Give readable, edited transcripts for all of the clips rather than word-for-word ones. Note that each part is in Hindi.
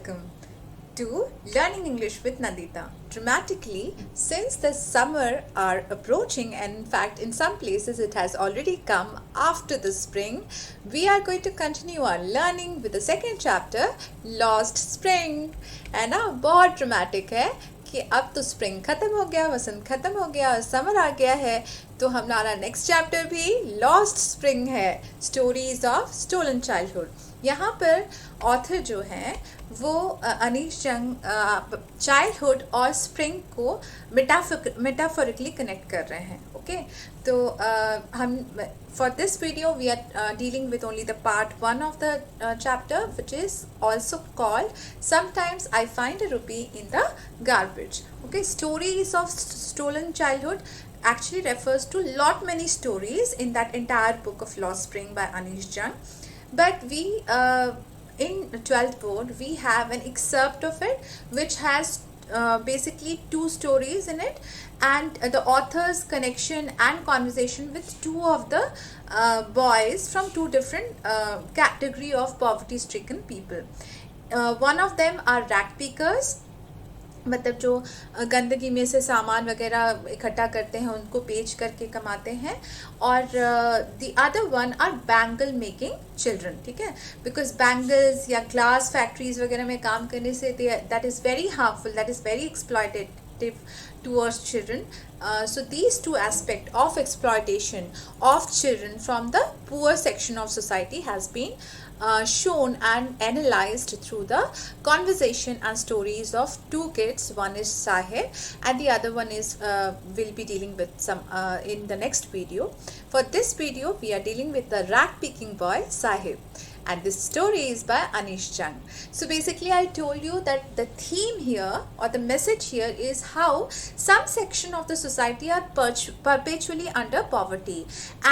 welcome to Learning English with Nandita. Dramatically, since the summer are approaching, and in fact in some places it has already come after the spring, we are going to continue our learning with the second chapter, Lost Spring. है ना, बहुत ड्रामेटिक है कि अब तो स्प्रिंग ख़त्म हो गया, वसंत ख़त्म हो गया, समर आ गया है, तो हमारा नेक्स्ट चैप्टर भी लॉस्ट स्प्रिंग है, स्टोरीज ऑफ स्टोलन चाइल्डहुड। यहाँ पर ऑथर जो हैं वो अनीश जंग चाइल्डहुड और स्प्रिंग को मेटाफोरिकली कनेक्ट कर रहे हैं। ओके, तो हम for this video we are dealing with only the part 1 of the chapter, which is also called Sometimes I Find a Rupee in the Garbage. Okay, stories of stolen childhood actually refers to lot many stories in that entire book of Lost Spring by Anish Jung, but we in 12th board we have an excerpt of it which has basically 2 stories in it, and the author's connection and conversation with 2 of the boys from 2 different category of poverty stricken people. One of them are rag pickers, मतलब जो गंदगी में से सामान वगैरह इकट्ठा करते हैं उनको बेच करके कमाते हैं, और the other one are bangle making children. ठीक है, बिकॉज बैंगल्स या ग्लास फैक्ट्रीज वगैरह में काम करने से that is very harmful, that is very exploitative towards children. So these 2 aspects of exploitation of children from the poor section of society has been shown and analyzed through the conversation and stories of 2 kids. One is Sahib and the other one is will be dealing with some in the next video. For this video we are dealing with the rag picking boy Sahib, and this story is by Anish Jung. So basically I told you that the theme here or the message here is how some section of the society are perpetually under poverty,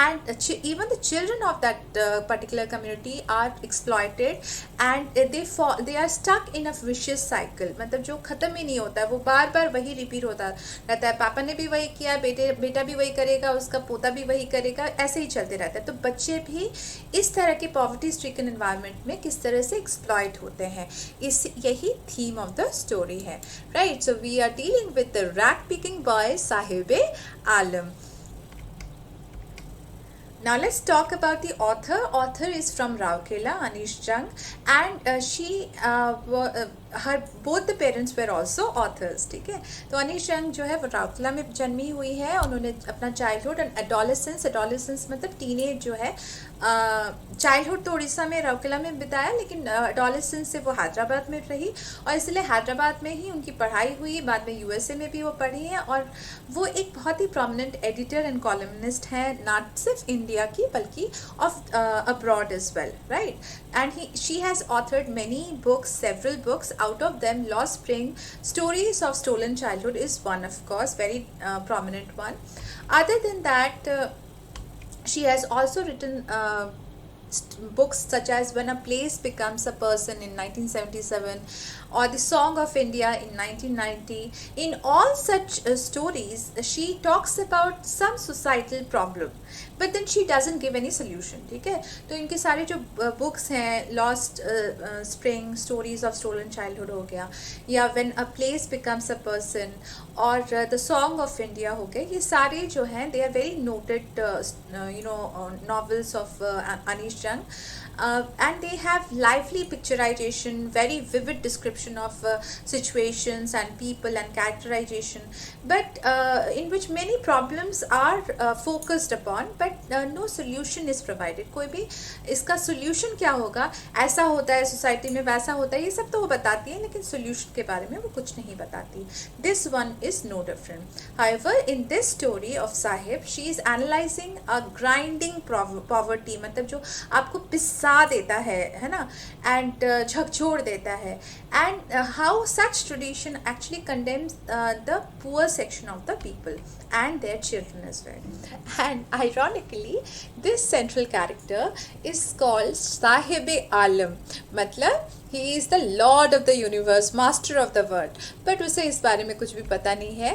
and even the children of that particular community are exploited, and they are stuck in a vicious cycle. मतलब जो ख़त्म ही नहीं होता है, वो बार बार वही रिपीट होता रहता है। पापा ने भी वही किया, बेटा भी वही करेगा, उसका पोता भी वही करेगा, ऐसे ही चलते रहता है। तो बच्चे भी इस तरह के पॉवर्टी स्ट्रिकन एनवायरनमेंट में किस तरह से एक्सप्लॉइट होते हैं, इस यही थीम ऑफ द स्टोरी है, right. So we are dealing with the rag picking boy Saheb Alam. Now let's talk about the author. Author is from Rourkela, Anish Jung, and her both the parents were also authors. ठीक है, तो अनीश जंग जो है वो राउरकेला में जन्मी हुई है। उन्होंने अपना चाइल्डहुड एंड एडोलेसेंस मतलब टीनेज जो है, चाइल्डहुड तो उड़ीसा में राउरकेला में बिताया, लेकिन एडोलेसेंस से वो हैदराबाद में रही, और इसलिए हैदराबाद में ही उनकी पढ़ाई हुई। बाद में यूएसए में भी वो पढ़ी हैं, और वो एक बहुत ही प्रोमिनेंट एडिटर एंड कॉलमनिस्ट हैं, नॉट सिर्फ इंडिया की बल्कि of abroad as well, right. And she has authored many books, several books. Out of them, Lost Spring, Stories of Stolen Childhood is one, of course, very prominent one. Other than that, she has also written books such as When a Place Becomes a Person in 1977, or The Song of India in 1990. In all such stories, she talks about some societal problem, but then she doesn't give any solution. ठीक है, तो इनके सारे जो बुक्स हैं, lost spring, stories of stolen childhood हो गया, या when a place becomes a person, और द सॉन्ग ऑफ इंडिया हो गए, ये सारे जो हैं they are very noted novels of Anish Jung, and they have lively picturization, very vivid description of situations and people and characterization, but in which many problems are focused upon, but no solution is provided. कोई भी इसका solution क्या होगा, ऐसा होता है सोसाइटी में, वैसा होता है, ये सब तो वो बताती है, लेकिन solution के बारे में वो कुछ नहीं बताती. This one is no different. However, in this story of Sahib, she is analyzing a grinding poverty, मतलब जो आपको पिसा देता है ना, एंड झकझोर देता है, and how such tradition actually condemns the poor section of the people and their children as well. And ironically, this central character is called Sahib-e-Alam, मतलब he is the lord of the universe, master of the world, but उसे इस बारे में कुछ भी पता नहीं है.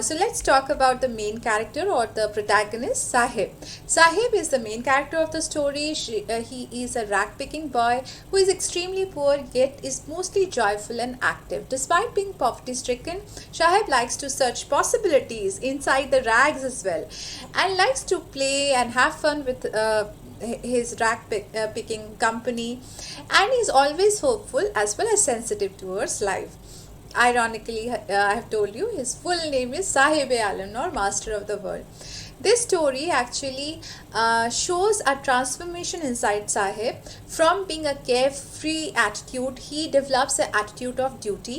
So let's talk about the main character or the protagonist, Sahib. Sahib is the main character of the story. He is a rag picking boy who is extremely poor yet is mostly joyful and active. Despite being poverty-stricken, Sahib likes to search possibilities inside the rags as well, and likes to play and have fun with his picking company, and he's always hopeful as well as sensitive towards life. Ironically, I have told you his full name is Sahib-e-Alam, or Master of the World. This story actually shows a transformation inside Sahib. From being a carefree attitude, he develops an attitude of duty.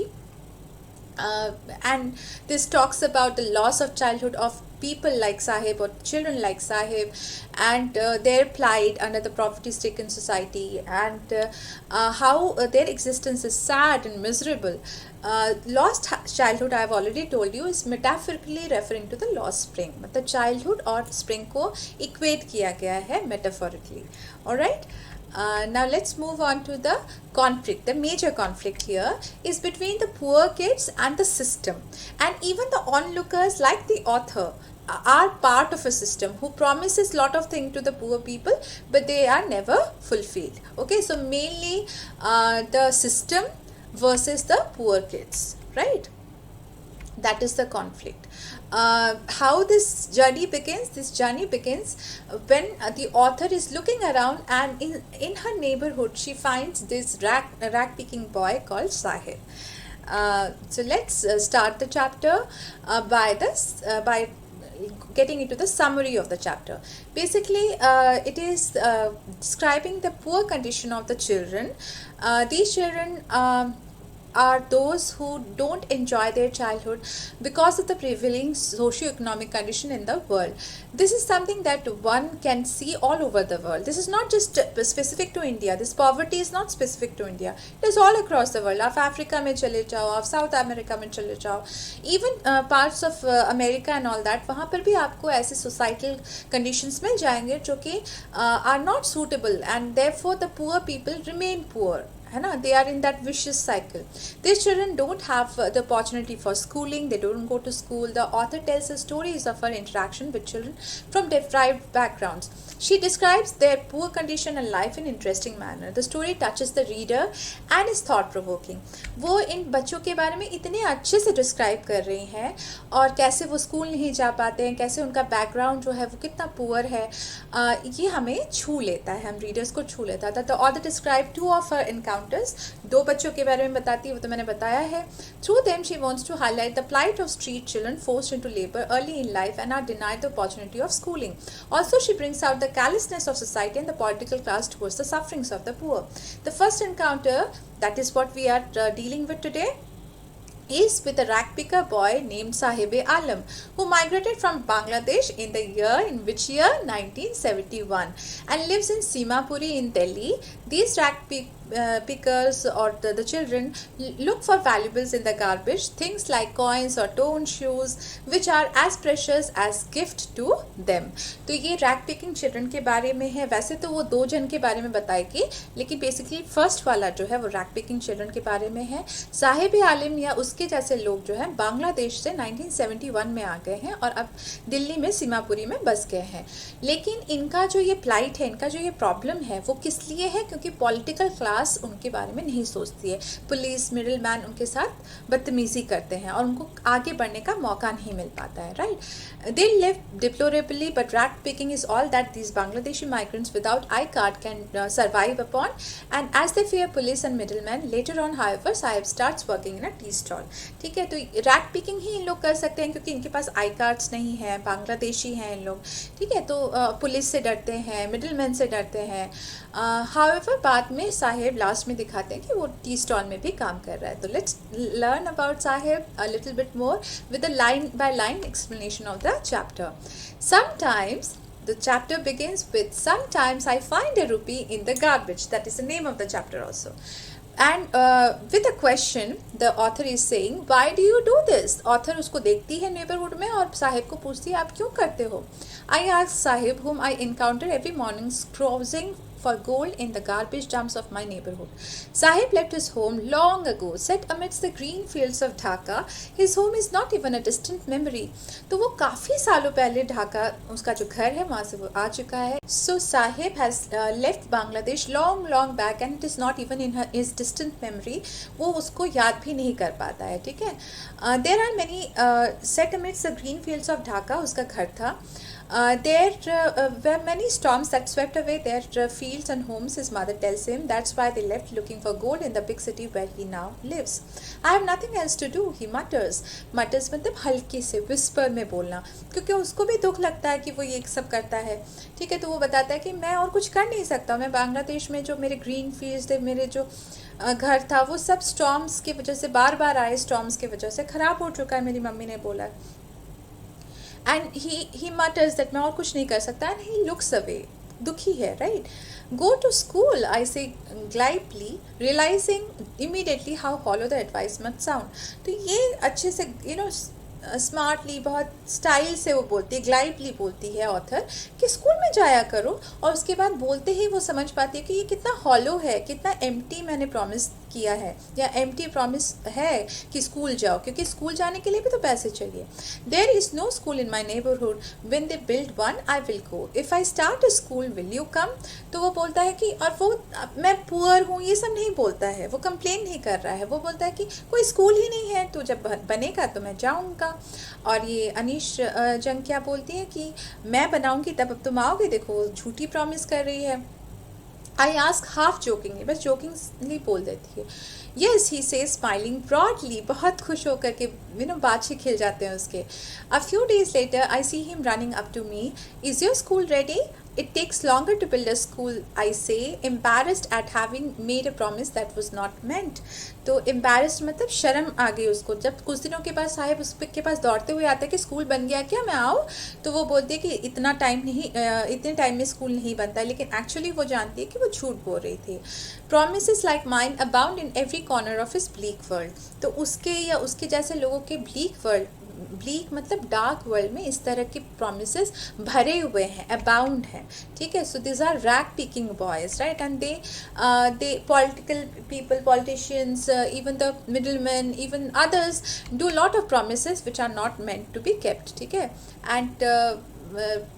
And this talks about the loss of childhood of people like Sahib, or children like Sahib, and their plight under the poverty-stricken society, and how their existence is sad and miserable. Lost childhood, I have already told you, is metaphorically referring to the lost spring. मतलब childhood और spring को equate किया गया है metaphorically. Alright? Now let's move on to the conflict. The major conflict here is between the poor kids and the system, and even the onlookers like the author are part of a system who promises lot of things to the poor people, but they are never fulfilled. Okay, so mainly the system versus the poor kids, right? That is the conflict. How this journey begins? This journey begins when the author is looking around, and in her neighborhood she finds this rag picking boy called Sahib. So let's start the chapter by getting into the summary of the chapter. Basically, it is describing the poor condition of the children. These children are those who don't enjoy their childhood because of the prevailing socio-economic condition in the world. This is something that one can see all over the world. This is not just specific to India. This poverty is not specific to India. It is all across the world. आप Africa में चले जाओ, आप South America में चले जाओ, even parts of America and all that, वहाँ पर भी आपको ऐसे societal conditions मिल जाएंगे जो कि are not suitable, and therefore the poor people remain poor. They are in that vicious cycle. These children don't have the opportunity for schooling. They don't go to school. The author tells us stories of her interaction with children from deprived backgrounds. She describes their poor condition and life in interesting manner. The story touches the reader and is thought provoking. वो इन बच्चों के बारे में इतने अच्छे से डिस्क्राइब कर रही हैं, और कैसे वो स्कूल नहीं जा पाते हैं, कैसे उनका बैकग्राउंड जो है वो कितना पुअर है, ये हमें छू लेता है, हम रीडर्स को छू लेता है. The author described two of her encounters. दो बच्चों के बारे में बताती है, वो तो मैंने बताया है. Through them she wants to highlight the plight of street children forced into labor early in life and are denied the opportunity of schooling. Also, she brings out the callousness of society and the political class towards the sufferings of the poor. The first encounter, that is what we are dealing with today, is with a rag picker boy named Sahib-e-Alam, who migrated from Bangladesh in the year, in which year? 1971, and lives in Simapuri in Delhi. These rag pickers, or the children, look for valuables in the garbage, things like coins or torn shoes, which are as precious as gift to them. तो ये रैग पिकिंग चिल्ड्रन के बारे में है. वैसे तो वो दो जन के बारे में बताएगी, लेकिन बेसिकली फर्स्ट वाला जो है वो रैग पिकिंग चिल्ड्रन के बारे में है. साहिब-ए-आलम या उसके जैसे लोग जो है बांग्लादेश से 1971 में आ गए हैं और अब दिल्ली में सीमापुरी में बस गए हैं. लेकिन इनका जो ये प्लाइट है, इनका जो ये प्रॉब्लम है, वो किस लिए है? क्योंकि पॉलिटिकल क्लास उनके बारे में नहीं सोचती है. पुलिस, मिडिल मैन उनके साथ बदतमीजी करते हैं और उनको आगे बढ़ने का मौका नहीं मिल पाता है. Right? They live deplorably, but rag picking is all that these Bangladeshi migrants without I-card can survive upon. And as they fear police and middlemen, later on, however, Sahib starts working in a tea stall. ठीक है, तो रैग पिकिंग ही इन लोग कर सकते हैं क्योंकि इनके पास आई कार्ड्स नहीं है, बांग्लादेशी हैं इन लोग. ठीक है, तो पुलिस से डरते हैं, मिडिलमैन से डरते हैं. हाउएवर बाद में साहिब लास्ट में दिखाते हैं कि वो टी स्टॉल में भी काम कर रहा है. तो let's learn about Sahib a little bit more with the line by line explanation of the chapter. Sometimes the chapter begins with "Sometimes I find a rupee in the garbage." That is the name of the chapter also. And with a question, the author is saying, "Why do you do this?" Author उसको देखती है neighborhood में और साहिब को पूछती है, आप क्यों करते हो? I ask Sahib, whom I encounter every morning for gold in the garbage dumps of my neighborhood. Sahib left his home long ago, set amidst the green fields of Dhaka. His home is not even a distant memory. तो वो काफ़ी सालों पहले ढाका उसका जो घर है वहाँ से वो आ चुका है. So Sahib has left Bangladesh long back and it is not even in his distant memory. वो उसको याद भी नहीं कर पाता है. ठीक है. There are many set amidst the green fields of Dhaka उसका घर था. There were many storms that swept away their fields and homes, his mother tells him. That's why they left looking for gold in the big city where he now lives. I have nothing else to do, he mutters. Mutters मतलब हल्के से whisper में बोलना, क्योंकि उसको भी दुख लगता है कि वो ये सब करता है. ठीक है. तो वो बताता है कि मैं और कुछ कर नहीं सकता. मैं बांग्लादेश में जो मेरे ग्रीन फील्ड्स थे, मेरे जो घर था, वो सब स्टॉर्म्स की वजह से, बार बार आए स्टॉर्म्स की वजह से ख़राब हो चुका है, मेरी मम्मी ने बोला. And he mutters that मैं और कुछ नहीं कर सकता. And he looks away. दुखी है, right? Go to school, I say glibly, realizing immediately how hollow the advice must sound. तो ये अच्छे से स्मार्टली, बहुत स्टाइल से वो बोलती है, ग्लाइडली बोलती है ऑथर, कि स्कूल में जाया करो. और उसके बाद बोलते ही वो समझ पाती है कि ये कितना हॉलो है, कितना एम्प्टी मैंने प्रॉमिस किया है, या एम्प्टी प्रॉमिस है कि स्कूल जाओ, क्योंकि स्कूल जाने के लिए भी तो पैसे चाहिए. There is no school in my neighbourhood. When they build one I will go. If I start a school will you come. तो वो बोलता है कि, और वो मैं पुअर हूँ ये सब नहीं बोलता है, वो कंप्लेन नहीं कर रहा है. वो बोलता है कि कोई स्कूल ही नहीं है, तो जब बनेगा तो मैं जाऊँगा. और ये अनीश जंग क्या बोलती है कि मैं बनाऊँगी तब अब तुम आओगे. देखो झूठी प्रॉमिस कर रही है. आई आस्क हाफ जोकिंगली, बस जोकिंगली बोल देती है. येस ही से स्माइलिंग ब्रॉडली, बहुत खुश होकर के बाछे खिल जाते हैं उसके. A few days later I see him running up to me. Is your school ready? It takes longer to build a school, I say, embarrassed at having made a promise that was not meant. तो embarrassed मतलब शर्म आ गई उसको. जब कुछ दिनों के बाद साहिब उसके पास दौड़ते हुए आता है कि स्कूल बन गया क्या, मैं आऊँ, तो वो बोलती है कि इतना टाइम नहीं, इतने टाइम में स्कूल नहीं बनता. लेकिन एक्चुअली वो जानती है कि वो झूठ बोल रही थी. Promises like mine abound in every corner of his bleak world. तो उसके या उसके जैसे लोगों के bleak world, ब्लीक मतलब डार्क वर्ल्ड में इस तरह के प्रॉमिसेस भरे हुए हैं, अबाउंड हैं. ठीक है. So this are rag picking boys, right? And they political people, politicians, even the middleman, even others do lot of promises which are not meant to be kept. ठीक है. एंड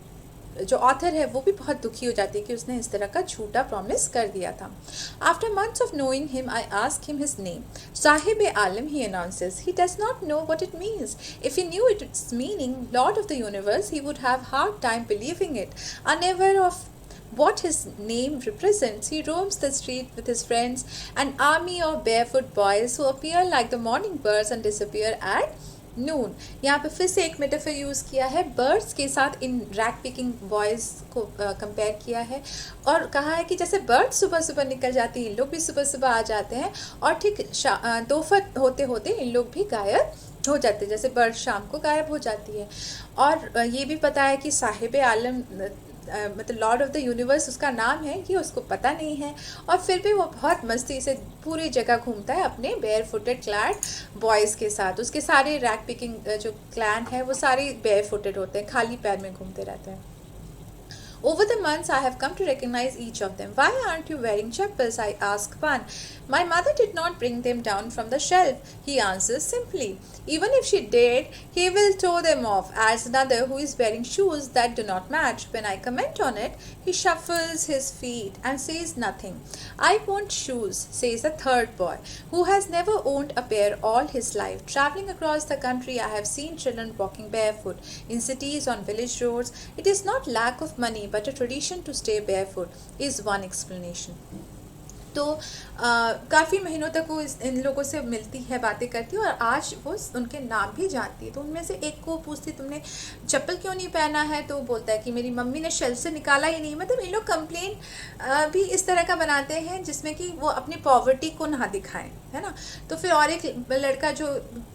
जो ऑथर है वो भी बहुत दुखी हो जाती है कि उसने इस तरह का झूठा प्रॉमिस कर दिया था. After months of knowing him I ask him his name. Sahib Alam, he announces. He does not know what it means. If he new it's meaning, Lord of the universe, he would have hard time believing it. Unaware of what his name represents, he roams the street with his friends, an army of barefoot boys who appear like the morning birds and disappear at नून. यहाँ पे फिर से एक मेटाफर यूज़ किया है, बर्ड्स के साथ इन रैग पिकिंग बॉयज़ को कंपेयर किया है. और कहा है कि जैसे बर्ड सुबह सुबह निकल जाती हैं, इन लोग भी सुबह सुबह आ जाते हैं, और ठीक दोपहर होते होते इन लोग भी गायब हो जाते हैं, जैसे बर्ड शाम को गायब हो जाती है. और ये भी पता है कि साहिब आलम मतलब लॉर्ड ऑफ द यूनिवर्स उसका नाम है, कि उसको पता नहीं है. और फिर भी वो बहुत मस्ती से पूरी जगह घूमता है अपने बेयर फुटेड क्लैड बॉयज़ के साथ. उसके सारे रैग पिकिंग जो क्लैन है वो सारे बेयर फुटेड होते हैं, खाली पैर में घूमते रहते हैं. Over the months, I have come to recognize each of them. Why aren't you wearing chappals? I ask one. My mother did not bring them down from the shelf, he answers simply. Even if she did, he will tow them off, adds another who is wearing shoes that do not match. When I comment on it, he shuffles his feet and says nothing. I want shoes, says a third boy, who has never owned a pair all his life. Traveling across the country, I have seen children walking barefoot. In cities, on village roads, it is not lack of money, but a tradition to stay barefoot, is one explanation. तो काफ़ी महीनों तक वो इन लोगों से मिलती है, बातें करती है, और आज वो उनके नाम भी जानती है. तो उनमें से एक को पूछती तुमने चप्पल क्यों नहीं पहना है, तो वो बोलता है कि मेरी मम्मी ने शेल्फ से निकाला ही नहीं. मतलब इन लोग कंप्लेन भी इस तरह का बनाते हैं जिसमें कि वो अपनी पॉवर्टी को ना दिखाएं. है ना। तो फिर और एक लड़का जो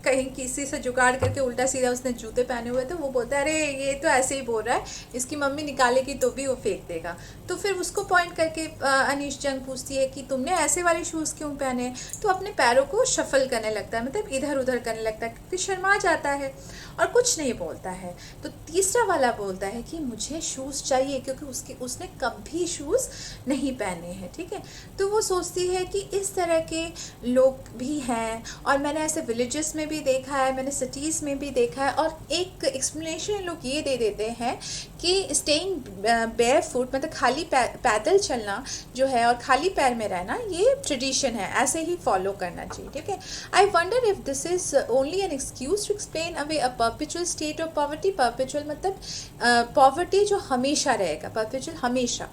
कहीं किसी से जुगाड़ करके उल्टा सीधा उसने जूते पहने हुए थे, वो बोलता है अरे ये तो ऐसे ही बोल रहा है, इसकी मम्मी निकालेगी तो भी वो फेंक देगा। तो फिर उसको पॉइंट करके अनीश जंग पूछती है कि तुमने ऐसे वाले शूज़ क्यों पहने। तो अपने पैरों को शफल करने लगता है, मतलब इधर उधर करने लगता है, क्योंकि शर्मा जाता है और कुछ नहीं बोलता है। तो तीसरा वाला बोलता है कि मुझे शूज़ चाहिए, क्योंकि उसने कभी शूज़ नहीं पहने हैं, ठीक है। तो वो सोचती है कि इस तरह के लोग भी हैं, और मैंने ऐसे विलेजेस में भी देखा है, मैंने सिटीज़ में भी देखा है। और एक एक्सप्लेनेशन लोग ये दे देते हैं कि स्टेइंग बेयर फुट, मतलब खाली पैदल चलना जो है और खाली पैर में रहना, ये ट्रेडिशन है, ऐसे ही फॉलो करना चाहिए, ठीक है। I wonder if this is only an excuse to explain away a perpetual state of poverty. Perpetual मतलब पॉवर्टी जो हमेशा रहेगा, परपेचुअल हमेशा।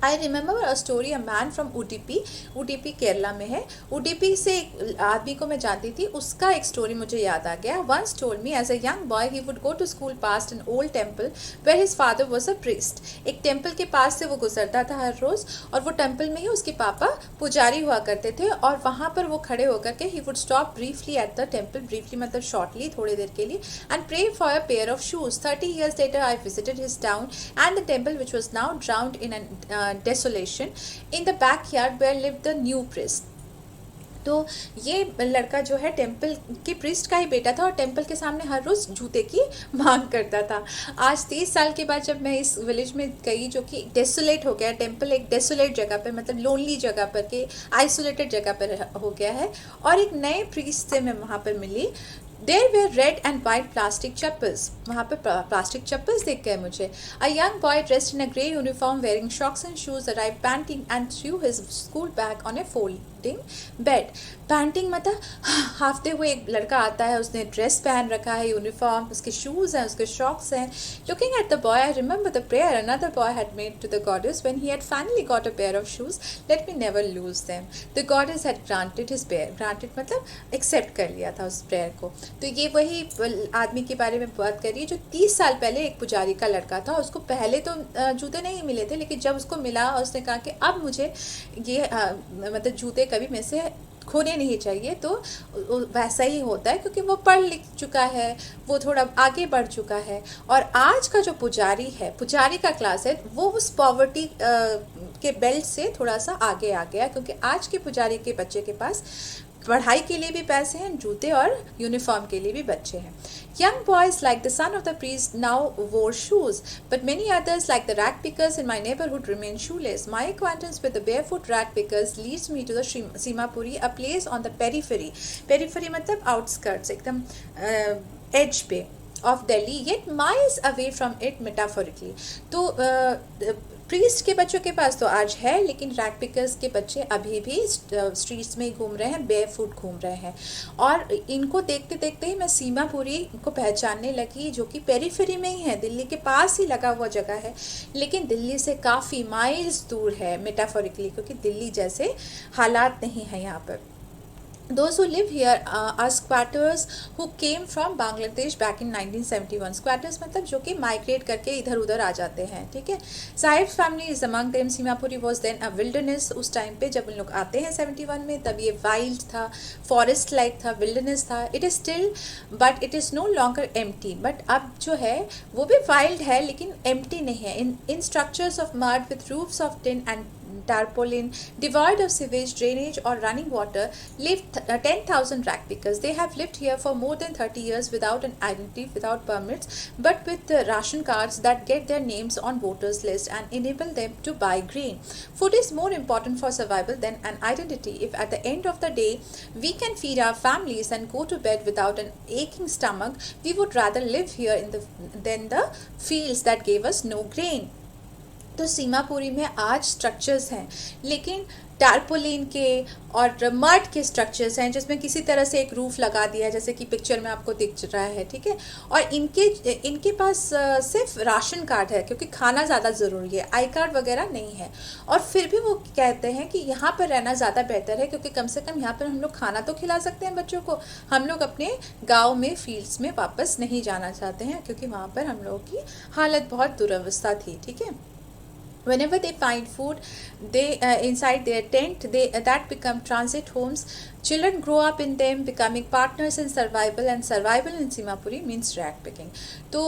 I remember a story, a man from Udupi, Udupi Kerala में है। उडुपी से एक आदमी को मैं जानती थी, उसका एक स्टोरी मुझे याद आ गया। Once told me as a young boy he would go to school past an old temple where his father was a priest. एक टेम्पल के पास से वो गुजरता था हर रोज़, और वो टेम्पल में ही उसके पापा पुजारी हुआ करते थे। और वहाँ पर वो खड़े होकर के he would stop briefly at the temple, briefly मतलब शॉर्टली, थोड़ी देर के लिए, and pray for a pair of shoes. 30 years later I visited his town and the temple, which was now drowned in an desolation. In the backyard where lived the new priest. तो ये लड़का जो है टेम्पल के प्रिस्ट का ही बेटा था, और टेम्पल के सामने हर रोज़ जूते की मांग करता था। आज 30 साल के बाद जब मैं इस विलेज में गई, जो कि डेसोलेट हो गया, टेम्पल एक डेसोलेट जगह पर, मतलब लोनली जगह पर के आइसोलेटेड जगह पर हो गया है, और एक नए प्रीस्ट से मैं वहाँ पर मिली। There were red and white plastic chappals, वहाँ पे प्लास्टिक चप्पल्स देख गए मुझे। A young boy dressed in a grey uniform wearing socks and shoes arrived panting and threw his school bag on a folding bed. Painting मतलब हाफते हुए एक लड़का आता है, उसने ड्रेस पहन रखा है, यूनिफॉर्म, उसके शूज़ हैं, उसके शॉक्स हैं। Looking at the boy, I remember the prayer another boy had made to the goddess when he had finally got a pair of shoes. Let me never lose them. The goddess had granted his prayer. Granted मतलब एक्सेप्ट कर लिया था उस प्रेयर को। तो ये वही आदमी के बारे में बात करिए जो 30 साल पहले एक पुजारी का लड़का था। उसको पहले तो जूते नहीं मिले थे, लेकिन जब उसको मिला और उसने कहा कि अब मुझे ये मतलब जूते कभी मेरे से खोने नहीं चाहिए, तो वैसा ही होता है, क्योंकि वो पढ़ लिख चुका है, वो थोड़ा आगे बढ़ चुका है। और आज का जो पुजारी है, पुजारी का क्लास है, वो उस पॉवर्टी के बेल्ट से थोड़ा सा आगे आ गया, क्योंकि आज के पुजारी के बच्चे के पास पढ़ाई के लिए भी पैसे हैं, जूते और यूनिफॉर्म के लिए भी बच्चे हैं। Young boys like the son of the priest now wore shoes, but many others like the rag pickers in my neighborhood remained shoeless. My acquaintance with the barefoot rag pickers leads me to the Simapuri, a place on the periphery. Periphery मतलब outskirts, एकदम edge पे of Delhi, yet miles away from it metaphorically. तो प्रीस्ट के बच्चों के पास तो आज है, लेकिन रैग पिकर्स के बच्चे अभी भी स्ट्रीट्स में घूम रहे हैं, बेयर फुट घूम रहे हैं। और इनको देखते देखते ही मैं सीमापुरी को पहचानने लगी, जो कि पेरीफेरी में ही है, दिल्ली के पास ही लगा हुआ जगह है, लेकिन दिल्ली से काफ़ी माइल्स दूर है मेटाफोरिकली, क्योंकि दिल्ली जैसे हालात नहीं है यहाँ पर। Those who live here are squatters who came from Bangladesh back in 1971. Squatters मतलब जो कि माइग्रेट करके इधर उधर आ जाते हैं, ठीक है। Sahib family is among them. Seemapuri was then a wilderness. उस टाइम पे जब उन लोग आते हैं 71 में, तब ये वाइल्ड था, फॉरेस्ट लाइक था, विल्डरनेस था। It is still but it is no longer empty. But अब जो है वो भी वाइल्ड है, लेकिन एम्प्टी नहीं है। In structures of mud with roofs of tin and tarpaulin, devoid of sewage, drainage or running water, lived 10,000 rag pickers. They have lived here for more than 30 years without an identity, without permits, but with ration cards that get their names on voters list and enable them to buy grain. Food is more important for survival than an identity. If at the end of the day we can feed our families and go to bed without an aching stomach, we would rather live here than the fields that gave us no grain. तो सीमापुरी में आज स्ट्रक्चर्स हैं, लेकिन टारपोलिन के और मड के स्ट्रक्चर्स हैं, जिसमें किसी तरह से एक रूफ लगा दिया है, जैसे कि पिक्चर में आपको दिख रहा है, ठीक है। और इनके पास सिर्फ राशन कार्ड है, क्योंकि खाना ज़्यादा ज़रूरी है, आई कार्ड वगैरह नहीं है। और फिर भी वो कहते हैं कि यहाँ पर रहना ज़्यादा बेहतर है, क्योंकि कम से कम यहाँ पर हम लोग खाना तो खिला सकते हैं बच्चों को। हम लोग अपने गाँव में फील्ड्स में वापस नहीं जाना चाहते हैं, क्योंकि वहाँ पर हम लोगों की हालत बहुत दुरवस्था थी, ठीक है। Whenever they find food, they inside their tent, that become transit homes. Children grow up in them, becoming partners in survival, and survival in Simapuri means rag picking. तो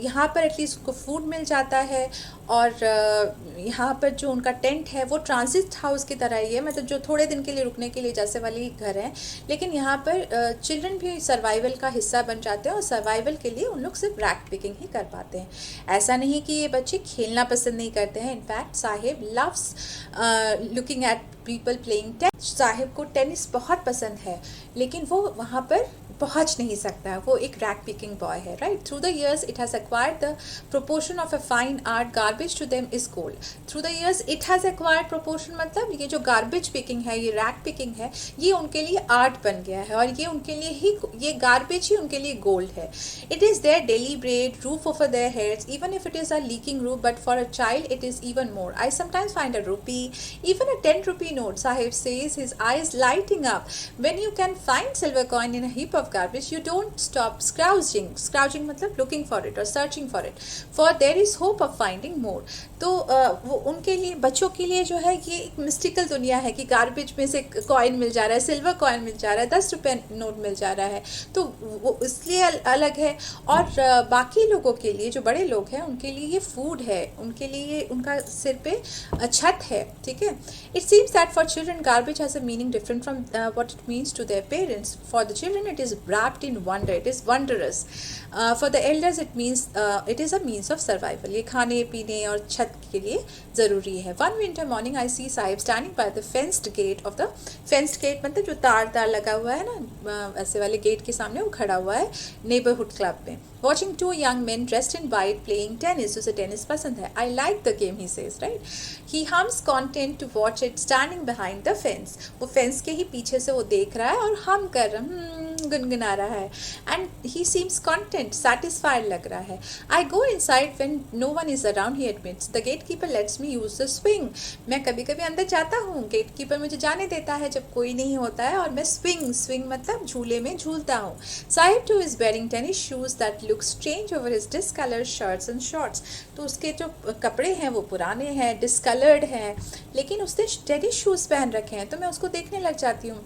यहाँ पर एटलीस्ट उनको फूड मिल जाता है, और यहाँ पर जो उनका टेंट है वो ट्रांजिट हाउस की तरह ही है, मतलब जो थोड़े दिन के लिए रुकने के लिए जैसे वाली घर है, लेकिन यहाँ पर चिल्ड्रन भी सर्वाइवल का हिस्सा बन जाते हैं, और सर्वाइवल के लिए उन लोग सिर्फ रैक पिकिंग ही कर पाते हैं। ऐसा नहीं कि ये बच्चे खेलना पसंद नहीं करते हैं, in fact Sahib loves looking at people playing tennis. Sahib को टेनिस बहुत पसंद है, लेकिन वो वहाँ पर पहुँच नहीं सकता, वो एक रैक पिकिंग बॉय है, right. Through the years it has acquired the proportion of a fine art, garbage to them is gold. Through the years it has acquired proportion, मतलब ये जो गार्बेज पिकिंग है, ये रैक पिकिंग है, ये उनके लिए आर्ट बन गया है, और ये उनके लिए ही, ये गार्बेज ही उनके लिए गोल्ड है। It is their daily bread, roof over their heads, even if it is a leaking roof, but for a child it is even more. I sometimes find a rupee, even a 10 rupee note, Sahib says, his eyes lighting up. When you can find silver coin in a heap of garbage, you don't stop scrounging. Scrounging मतलब looking for it or searching for it. For there is hope of finding more. तो वो उनके लिए, बच्चों के लिए जो है ये एक मिस्टिकल दुनिया है कि गार्बेज में से कॉइन मिल जा रहा है, सिल्वर कॉइन मिल जा रहा है, 10 रुपये नोट मिल जा रहा है, तो वो इसलिए अलग है। और बाकी लोगों के लिए, जो बड़े लोग हैं, उनके लिए ये फूड है, उनके लिए उनका सिर पे छत है, ठीक है। It seems that for children garbage has a meaning different from what it means to their parents. For the children it is wrapped in wonder, it is wondrous. For the elders it means it is a means of survival. ये खाने पीने और छत के लिए ज़रूरी है। One winter morning I see Sahib standing by the fenced gate of the fenced gate, मतलब जो तार लगा हुआ है ना, ऐसे वाले गेट के सामने वो खड़ा हुआ है नेबरहुड क्लब में, watching two young men dressed in white playing tennis. उसे टेनिस पसंद है। I like the game, he says, right? He hums content to watch it standing behind the fence. वो फेंस के ही पीछे से वो देख रहा है और हम कर रहा गुनगुना रहा है, and he seems content, satisfied लग रहा है। I go inside when no one is around, he admits. The gatekeeper lets me use the swing. मैं कभी कभी अंदर जाता हूँ, गेट कीपर मुझे जाने देता है जब कोई नहीं होता है, और मैं स्विंग मतलब झूले में झूलता हूँ। Sahib two is wearing tennis shoes that look strange over his discoloured shirts and shorts. तो उसके जो कपड़े हैं वो पुराने हैं, डिसकलर्ड हैं, लेकिन उसने टेनिस शूज़ पहन रखे हैं, तो मैं उसको देखने लग जाती हूँ।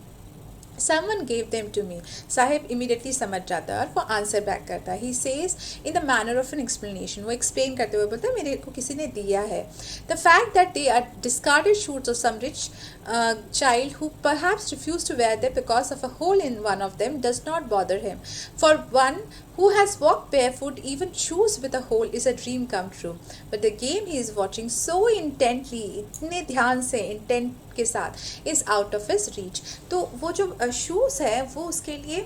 Someone gave them to me. Sahib immediately समझ जाता है और वो आंसर बैक करता है। He says in the manner of an explanation. वो explain करते हुए बोलता है मेरे को किसी ने दिया है। The fact that they are discarded shoes of some rich child who perhaps refused to wear them because of a hole in one of them does not bother him. For one who has walked barefoot, even shoes with a hole is a dream come true. But the game he is watching so intently, इतने ध्यान से, intent के साथ, is out of his reach. तो वो जो शूज़ है वो उसके लिए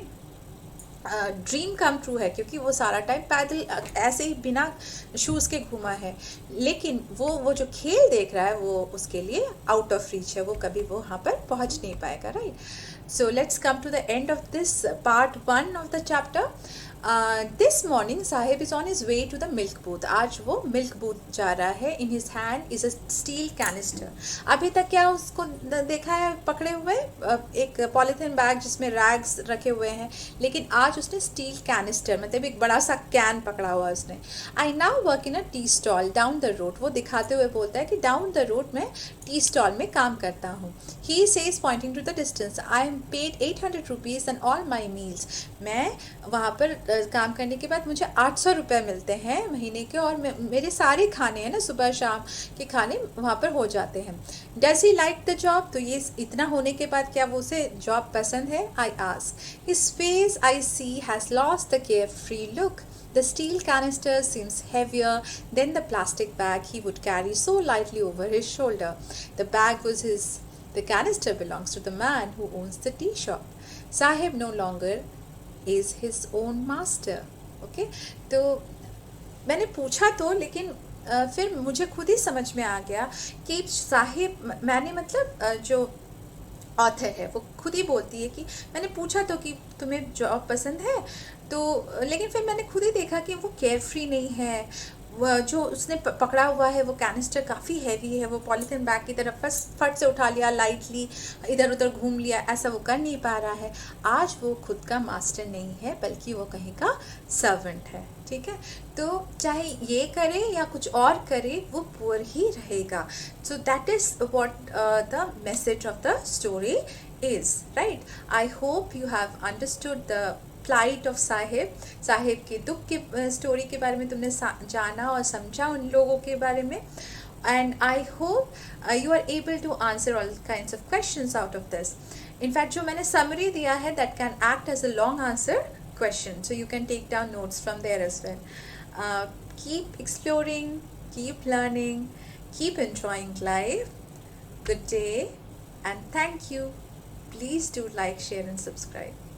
ड्रीम कम ट्रू है, क्योंकि वो सारा टाइम पैदल ऐसे ही बिना शूज़ के घूमा है, लेकिन वो जो खेल देख रहा है वो उसके लिए आउट ऑफ रीच है, वो कभी वो वहाँ पर पहुँच नहीं पाएगा, right. So let's come to the end of this part 1 of the chapter. This morning Sahib is on his way to the milk booth. आज वो मिल्क बूथ जा रहा है। In his hand is a steel canister. अभी तक क्या उसको देखा है पकड़े हुए एक पॉलीथीन बैग जिसमें रैग्स रखे हुए हैं, लेकिन आज उसने स्टील कैनिस्टर, मतलब एक बड़ा सा कैन पकड़ा हुआ उसने। I now work in a tea stall down the road. वो दिखाते हुए बोलता है कि डाउन द रोड में टी स्टॉल में काम करता हूँ। He says pointing to the distance, I am paid 800 rupees and all my meals. मैं वहाँ पर काम करने के बाद मुझे 800 रुपये मिलते हैं महीने के, और मेरे सारे खाने हैं ना, सुबह शाम के खाने वहाँ पर हो जाते हैं। Does he like the job? तो ये इतना होने के बाद क्या वो उसे जॉब पसंद है? I ask. His face I see has lost the carefree look. The steel canister seems heavier than the plastic bag he would carry so lightly over his shoulder. The bag was his. The canister belongs to the man who owns the tea shop. Sahib no longer is his own master. Okay? तो मैंने पूछा तो, लेकिन फिर मुझे खुद ही समझ में आ गया कि साहिब, मैंने मतलब जो ऑथर है वो खुद ही बोलती है कि मैंने पूछा तो कि तुम्हें जॉब पसंद है, तो लेकिन फिर मैंने खुद ही देखा कि वो केयर फ्री नहीं है। जो उसने पकड़ा हुआ है वो कैनिस्टर काफ़ी हैवी है, वो पॉलीथीन बैग की तरफ बस फट से उठा लिया, लाइटली इधर उधर घूम लिया, ऐसा वो कर नहीं पा रहा है। आज वो खुद का मास्टर नहीं है, बल्कि वो कहीं का सर्वेंट है, ठीक है। तो चाहे ये करे या कुछ और करे, वो पुअर ही रहेगा। So that is what the message of the story is, right? I hope you have understood the plight of Sahib. Sahib के दुख के स्टोरी के बारे में तुमने जाना और समझा उन लोगों के बारे में. And I hope you are able to answer all kinds of questions out of this. In fact, जो मैंने summary दिया है, that can act as a long answer question, so you can take down notes from there as well. Keep exploring, keep learning, keep enjoying life. Good day and thank you. Please do like, share and subscribe.